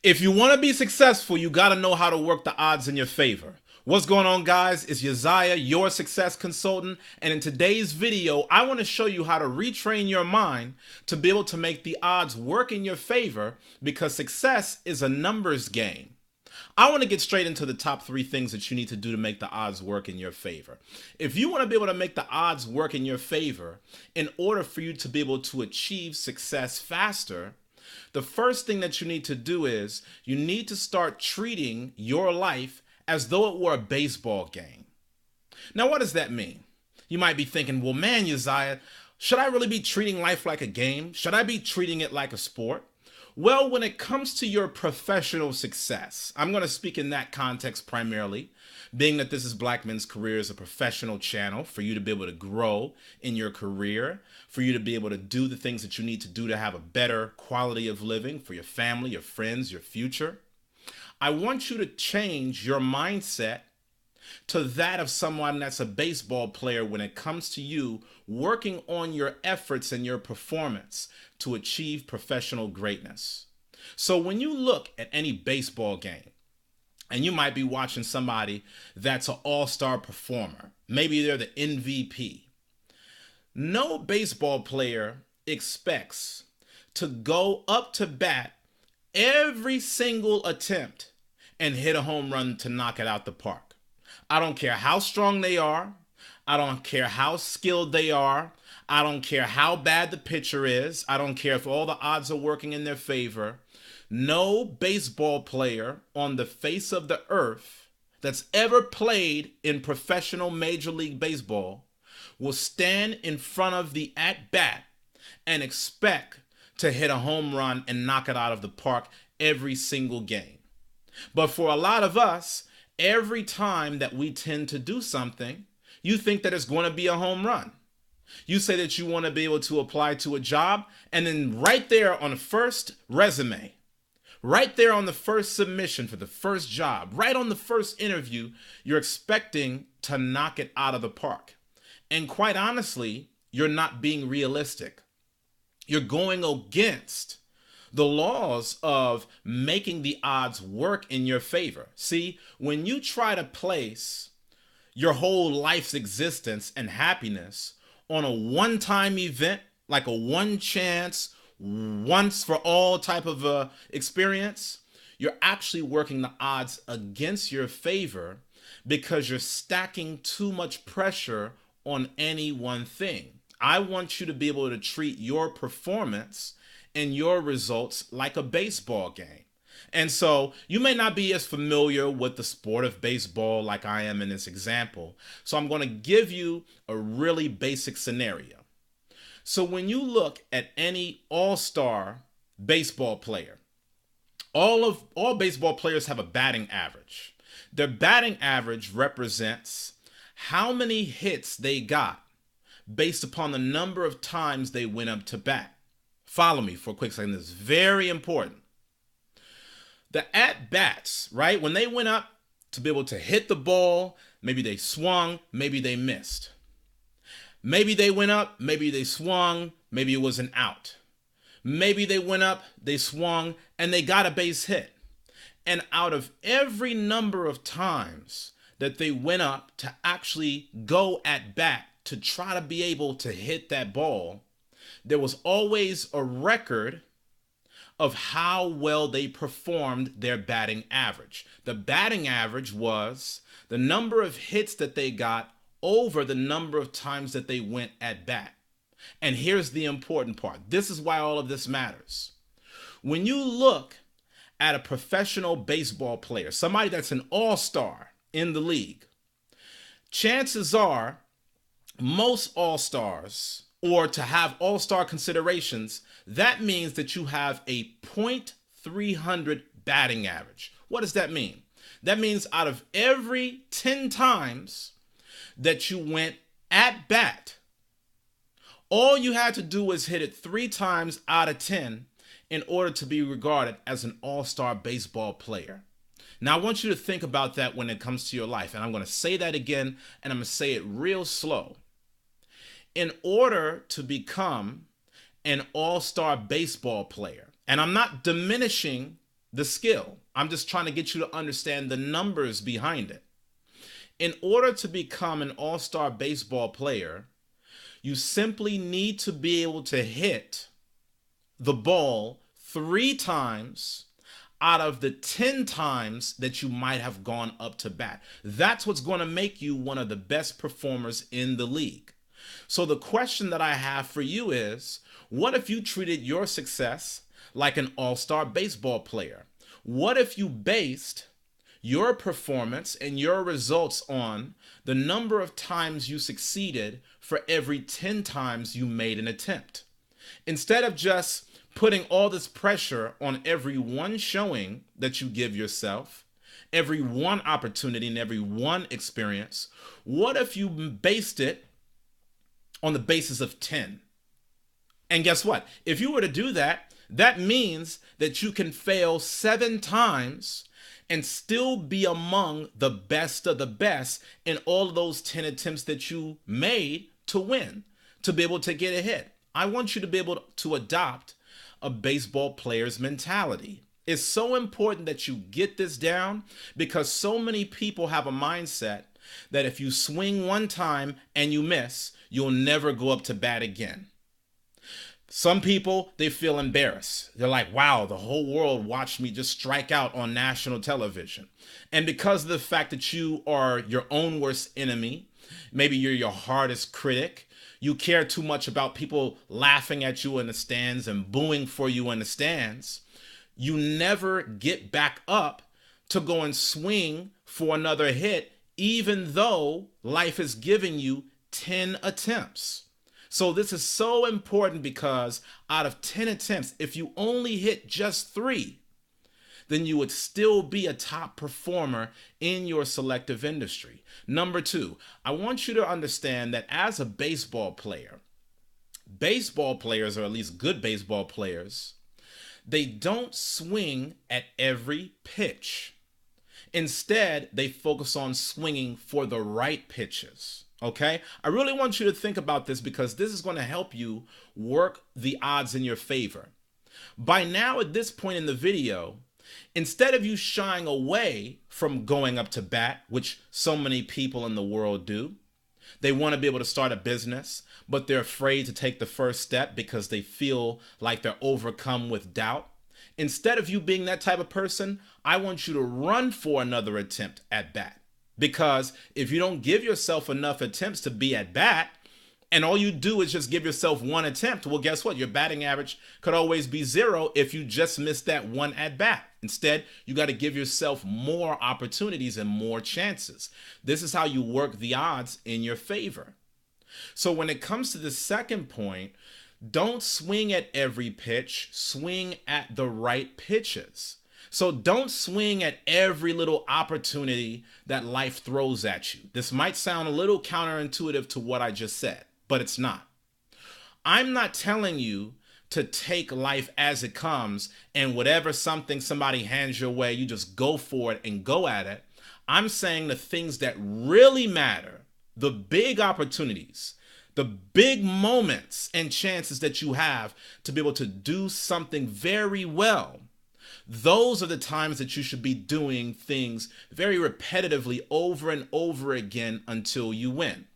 If you want to be successful, you got to know how to work the odds in your favor. What's going on, guys? It's Uzziah, your success consultant, and in today's video, I want to show you how to retrain your mind to be able to make the odds work in your favor, because success is a numbers game. I want to get straight into the top 3 things that you need to do to make the odds work in your favor. If you want to be able to make the odds work in your favor, in order for you to be able to achieve success faster, the first thing that you need to do is you need to start treating your life as though it were a baseball game. Now, what does that mean? You might be thinking, well, man, Uzziah, should I really be treating life like a game? Should I be treating it like a sport? Well, when it comes to your professional success, I'm going to speak in that context primarily, being that this is Black Men's Careers, a professional channel for you to be able to grow in your career, for you to be able to do the things that you need to do to have a better quality of living for your family, your friends, your future. I want you to change your mindset to that of someone that's a baseball player when it comes to you working on your efforts and your performance to achieve professional greatness. So when you look at any baseball game, and you might be watching somebody that's an all-star performer, maybe they're the MVP. No baseball player expects to go up to bat every single attempt and hit a home run to knock it out the park. I don't care how strong they are. I don't care how skilled they are. I don't care how bad the pitcher is. I don't care if all the odds are working in their favor. No baseball player on the face of the earth that's ever played in professional Major League Baseball will stand in front of the at-bat and expect to hit a home run and knock it out of the park every single game. But for a lot of us, every time that we tend to do something, you think that it's going to be a home run. You say that you want to be able to apply to a job, and then right there on the first resume, right there on the first submission for the first job, right on the first interview, you're expecting to knock it out of the park. And quite honestly, you're not being realistic. You're going against the laws of making the odds work in your favor. See, when you try to place your whole life's existence and happiness on a one-time event, like a one chance, once for all type of experience, you're actually working the odds against your favor, because you're stacking too much pressure on any one thing. I want you to be able to treat your performance and your results like a baseball game. And so you may not be as familiar with the sport of baseball like I am in this example. So I'm going to give you a really basic scenario. So when you look at any all-star baseball player, all baseball players have a batting average. Their batting average represents how many hits they got based upon the number of times they went up to bat. Follow me for a quick second. This is very important. The at-bats, right? When they went up to be able to hit the ball, maybe they swung, maybe they missed. Maybe they went up, maybe they swung, maybe it was an out. Maybe they went up, they swung, and they got a base hit. And out of every number of times that they went up to actually go at bat to try to be able to hit that ball, there was always a record of how well they performed their batting average. The batting average was the number of hits that they got over the number of times that they went at bat. And here's the important part. This is why all of this matters. When you look at a professional baseball player, somebody that's an all-star in the league, chances are most all-stars, or to have all-star considerations, that means that you have a .300 batting average. What does that mean? That means out of every 10 times that you went at bat, all you had to do was hit it 3 times out of 10 in order to be regarded as an all-star baseball player. Now, I want you to think about that when it comes to your life. And I'm going to say that again, and I'm going to say it real slow. In order to become an all-star baseball player, and I'm not diminishing the skill. I'm just trying to get you to understand the numbers behind it. In order to become an all-star baseball player, you simply need to be able to hit the ball 3 times out of the 10 times that you might have gone up to bat. That's what's going to make you one of the best performers in the league. So the question that I have for you is, what if you treated your success like an all-star baseball player? What if you based your performance and your results on the number of times you succeeded for every 10 times you made an attempt? Instead of just putting all this pressure on every one showing that you give yourself, every one opportunity and every one experience, what if you based it on the basis of 10? And guess what? If you were to do that, that means that you can fail 7 times and still be among the best of the best in all of those 10 attempts that you made to win, to be able to get a hit. I want you to be able to adopt a baseball player's mentality. It's so important that you get this down, because so many people have a mindset that if you swing one time and you miss, you'll never go up to bat again. Some people, they feel embarrassed. They're like, wow, the whole world watched me just strike out on national television. And because of the fact that you are your own worst enemy, maybe you're your hardest critic, you care too much about people laughing at you in the stands and booing for you in the stands, you never get back up to go and swing for another hit, even though life is giving you 10 attempts. So this is so important, because out of 10 attempts, if you only hit just 3, then you would still be a top performer in your selective industry. Number 2, I want you to understand that as a baseball player, baseball players, or at least good baseball players, they don't swing at every pitch. Instead, they focus on swinging for the right pitches. Okay? I really want you to think about this, because this is going to help you work the odds in your favor. By now, at this point in the video, instead of you shying away from going up to bat, which so many people in the world do, they want to be able to start a business, but they're afraid to take the first step because they feel like they're overcome with doubt. Instead of you being that type of person, I want you to run for another attempt at bat. Because if you don't give yourself enough attempts to be at bat, and all you do is just give yourself one attempt, well, guess what? Your batting average could always be 0 if you just missed that one at bat. Instead, you got to give yourself more opportunities and more chances. This is how you work the odds in your favor. So when it comes to the second point, don't swing at every pitch, swing at the right pitches. So don't swing at every little opportunity that life throws at you. This might sound a little counterintuitive to what I just said, but it's not. I'm not telling you to take life as it comes, and whatever somebody hands your way, you just go for it and go at it. I'm saying the things that really matter, the big opportunities, the big moments and chances that you have to be able to do something very well. Those are the times that you should be doing things very repetitively over and over again until you win.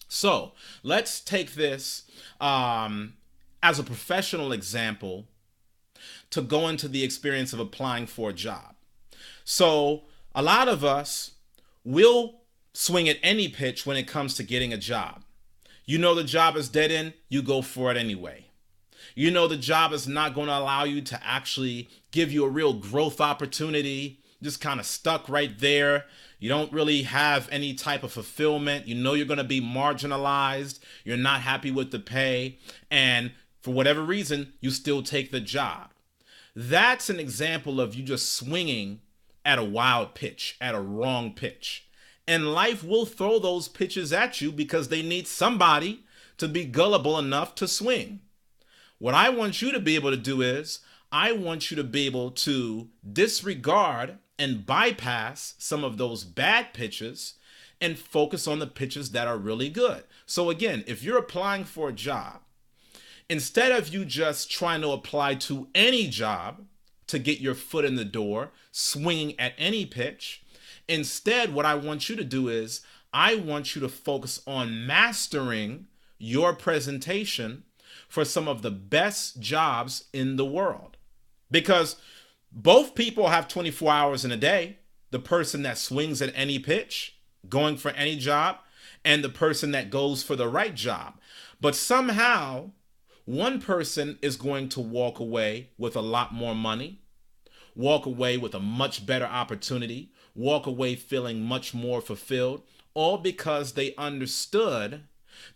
So let's take this as a professional example to go into the experience of applying for a job. So a lot of us will swing at any pitch when it comes to getting a job. You know the job is dead end, you go for it anyway. You know the job is not going to allow you to actually give you a real growth opportunity, just kind of stuck right there. You don't really have any type of fulfillment. You know you're going to be marginalized. You're not happy with the pay. And for whatever reason, you still take the job. That's an example of you just swinging at a wild pitch, at a wrong pitch. And life will throw those pitches at you because they need somebody to be gullible enough to swing. What I want you to be able to do is, I want you to be able to disregard and bypass some of those bad pitches and focus on the pitches that are really good. So again, if you're applying for a job, instead of you just trying to apply to any job, to get your foot in the door, swinging at any pitch. Instead, what I want you to do is I want you to focus on mastering your presentation for some of the best jobs in the world. Because both people have 24 hours in a day. The person that swings at any pitch, going for any job, and the person that goes for the right job. But somehow, one person is going to walk away with a lot more money, walk away with a much better opportunity, walk away feeling much more fulfilled, all because they understood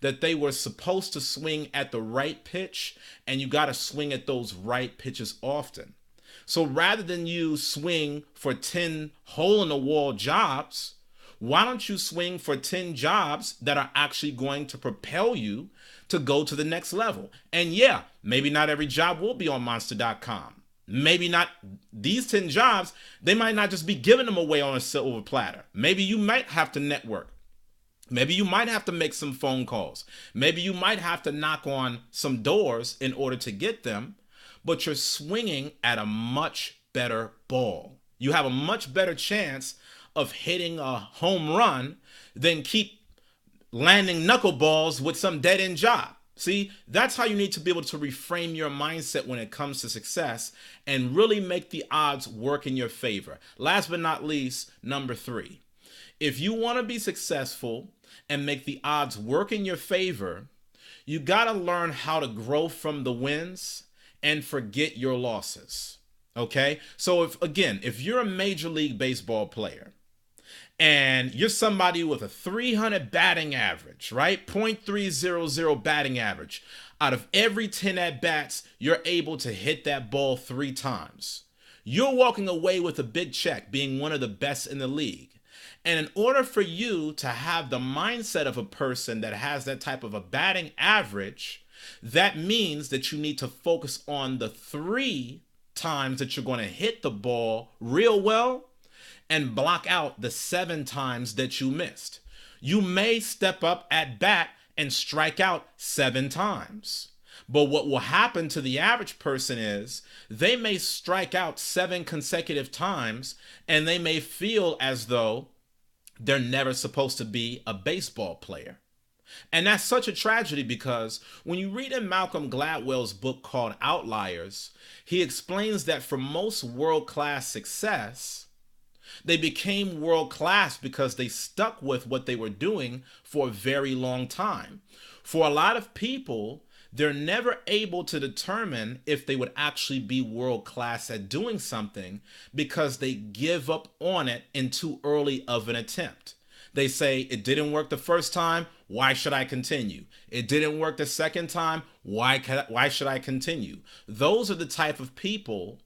that they were supposed to swing at the right pitch, and you got to swing at those right pitches often. So rather than you swing for 10 hole-in-the-wall jobs, why don't you swing for 10 jobs that are actually going to propel you to go to the next level? And yeah, maybe not every job will be on Monster.com. Maybe not these 10 jobs, they might not just be giving them away on a silver platter. Maybe you might have to network. Maybe you might have to make some phone calls. Maybe you might have to knock on some doors in order to get them, but you're swinging at a much better ball. You have a much better chance of hitting a home run than keep landing knuckleballs with some dead-end job. See, that's how you need to be able to reframe your mindset when it comes to success and really make the odds work in your favor. Last but not least, number 3. If you want to be successful and make the odds work in your favor, you got to learn how to grow from the wins and forget your losses. Okay? So if you're a Major League Baseball player and you're somebody with a 300 batting average, right? .300 batting average. Out of every 10 at-bats, you're able to hit that ball 3 times. You're walking away with a big check, being one of the best in the league. And in order for you to have the mindset of a person that has that type of a batting average, that means that you need to focus on the 3 times that you're going to hit the ball real well and block out the 7 times that you missed. You may step up at bat and strike out 7 times. But what will happen to the average person is they may strike out 7 consecutive times and they may feel as though they're never supposed to be a baseball player. And that's such a tragedy because when you read in Malcolm Gladwell's book called Outliers, he explains that for most world-class success, they became world-class because they stuck with what they were doing for a very long time. For a lot of people, they're never able to determine if they would actually be world-class at doing something because they give up on it in too early of an attempt. They say, it didn't work the first time, why should I continue? It didn't work the second time, why should I continue? Those are the type of people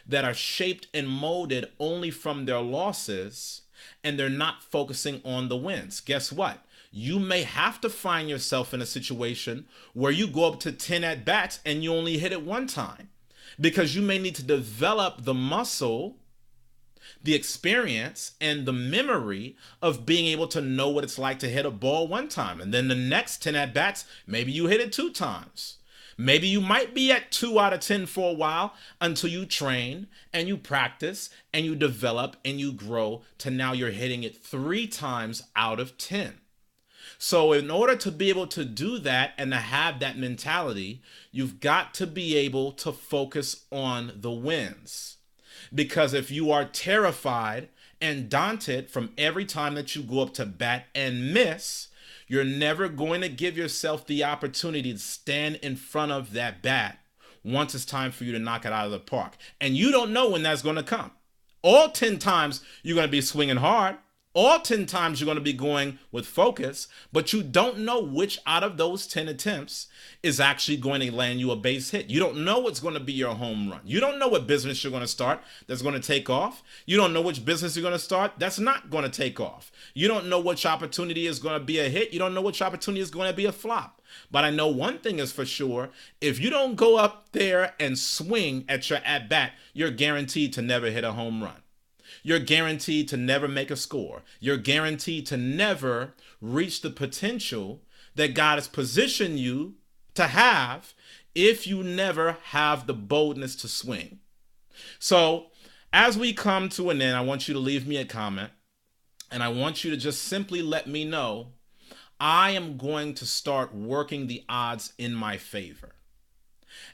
that are shaped and molded only from their losses, and they're not focusing on the wins. Guess what? You may have to find yourself in a situation where you go up to 10 at-bats and you only hit it 1 time, because you may need to develop the muscle, the experience, and the memory of being able to know what it's like to hit a ball 1 time. And then the next 10 at-bats, maybe you hit it 2 times. Maybe you might be at 2 out of 10 for a while until you train and you practice and you develop and you grow to now you're hitting it 3 times out of 10. So in order to be able to do that and to have that mentality, you've got to be able to focus on the wins. Because if you are terrified and daunted from every time that you go up to bat and miss, you're never going to give yourself the opportunity to stand in front of that bat once it's time for you to knock it out of the park. And you don't know when that's going to come. All 10 times you're going to be swinging hard. All 10 times you're going to be going with focus, but you don't know which out of those 10 attempts is actually going to land you a base hit. You don't know what's going to be your home run. You don't know what business you're going to start that's going to take off. You don't know which business you're going to start that's not going to take off. You don't know which opportunity is going to be a hit. You don't know which opportunity is going to be a flop. But I know one thing is for sure, if you don't go up there and swing at your at-bat, you're guaranteed to never hit a home run. You're guaranteed to never make a score. You're guaranteed to never reach the potential that God has positioned you to have if you never have the boldness to swing. So as we come to an end, I want you to leave me a comment, and I want you to just simply let me know I am going to start working the odds in my favor.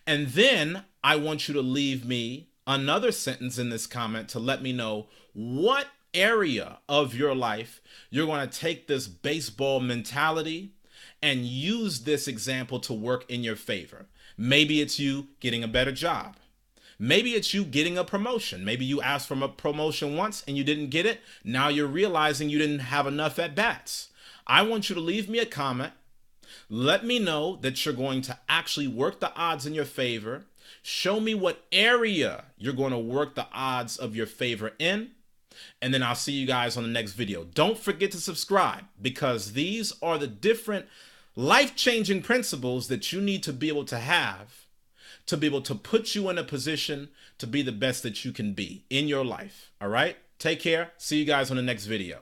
And then I want you to leave me another sentence in this comment to let me know what area of your life you're going to take this baseball mentality and use this example to work in your favor. Maybe it's you getting a better job. Maybe it's you getting a promotion. Maybe you asked for a promotion once and you didn't get it. Now you're realizing you didn't have enough at bats. I want you to leave me a comment. Let me know that you're going to actually work the odds in your favor. Show me what area you're going to work the odds of your favor in. And then I'll see you guys on the next video. Don't forget to subscribe, because these are the different life-changing principles that you need to be able to put you in a position to be the best that you can be in your life. All right? Take care. See you guys on the next video.